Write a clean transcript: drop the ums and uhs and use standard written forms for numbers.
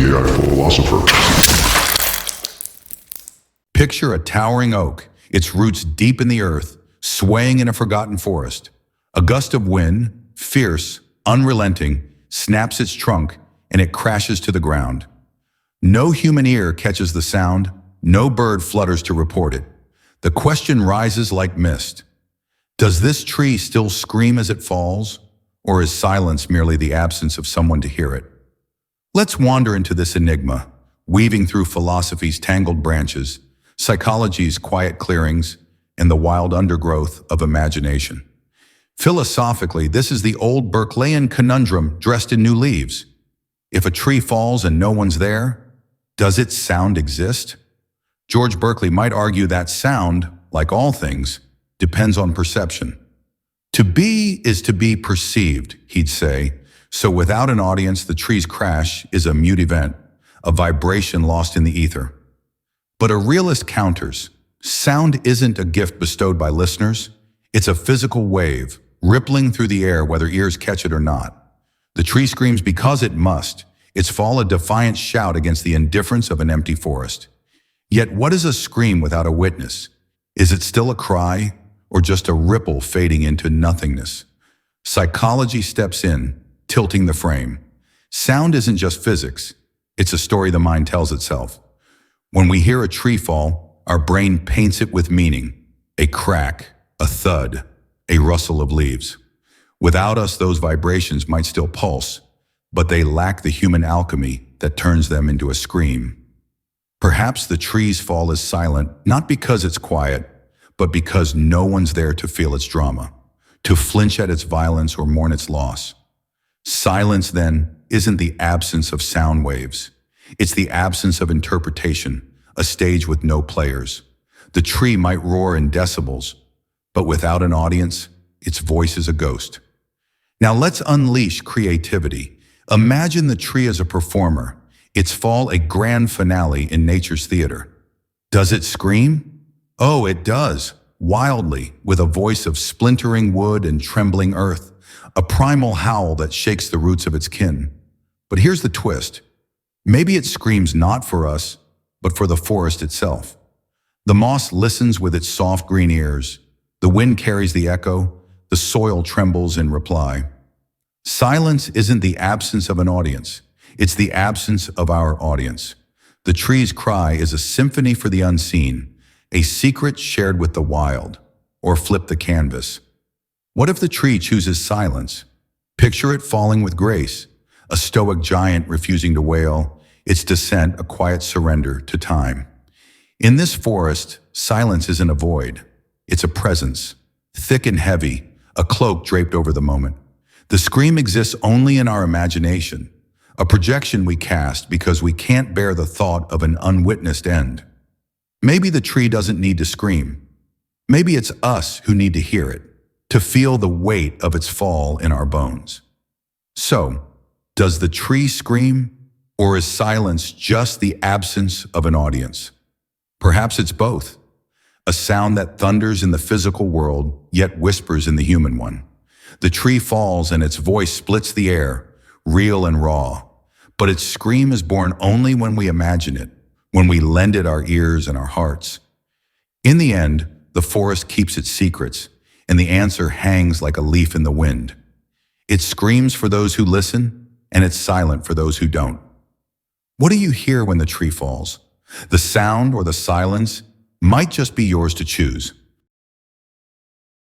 the AI philosopher. Picture a towering oak, its roots deep in the earth, swaying in a forgotten forest. A gust of wind, fierce, unrelenting, snaps its trunk, and it crashes to the ground. No human ear catches the sound, no bird flutters to report it. The question rises like mist. Does this tree still scream as it falls, or is silence merely the absence of someone to hear it? Let's wander into this enigma, weaving through philosophy's tangled branches, psychology's quiet clearings, and the wild undergrowth of imagination. Philosophically, this is the old Berkeleyan conundrum dressed in new leaves. If a tree falls and no one's there, does its sound exist? George Berkeley might argue that sound, like all things, depends on perception. To be is to be perceived, he'd say, so without an audience, the tree's crash is a mute event, a vibration lost in the ether. But a realist counters, sound isn't a gift bestowed by listeners, it's a physical wave, rippling through the air whether ears catch it or not. The tree screams because it must, its fall a defiant shout against the indifference of an empty forest. Yet what is a scream without a witness? Is it still a cry, or just a ripple fading into nothingness? Psychology steps in, tilting the frame. Sound isn't just physics, it's a story the mind tells itself. When we hear a tree fall, our brain paints it with meaning, a crack, a thud, a rustle of leaves. Without us, those vibrations might still pulse, but they lack the human alchemy that turns them into a scream. Perhaps the tree's fall is silent, not because it's quiet, but because no one's there to feel its drama, to flinch at its violence or mourn its loss. Silence, then, isn't the absence of sound waves. It's the absence of interpretation, a stage with no players. The tree might roar in decibels, but without an audience, its voice is a ghost. Now let's unleash creativity. Imagine the tree as a performer, its fall a grand finale in nature's theater. Does it scream? Oh, it does, wildly, with a voice of splintering wood and trembling earth, a primal howl that shakes the roots of its kin. But here's the twist. Maybe it screams not for us, but for the forest itself. The moss listens with its soft green ears. The wind carries the echo. The soil trembles in reply. Silence isn't the absence of an audience. It's the absence of our audience. The tree's cry is a symphony for the unseen, a secret shared with the wild. Or flip the canvas. What if the tree chooses silence? Picture it falling with grace, a stoic giant refusing to wail, its descent a quiet surrender to time. In this forest, silence isn't a void. It's a presence, thick and heavy, a cloak draped over the moment. The scream exists only in our imagination, a projection we cast because we can't bear the thought of an unwitnessed end. Maybe the tree doesn't need to scream. Maybe it's us who need to hear it, to feel the weight of its fall in our bones. So, does the tree scream, or is silence just the absence of an audience? Perhaps it's both. A sound that thunders in the physical world, yet whispers in the human one. The tree falls and its voice splits the air, real and raw. But its scream is born only when we imagine it, when we lend it our ears and our hearts. In the end, the forest keeps its secrets, and the answer hangs like a leaf in the wind. It screams for those who listen, and it's silent for those who don't. What do you hear when the tree falls? The sound or the silence might just be yours to choose.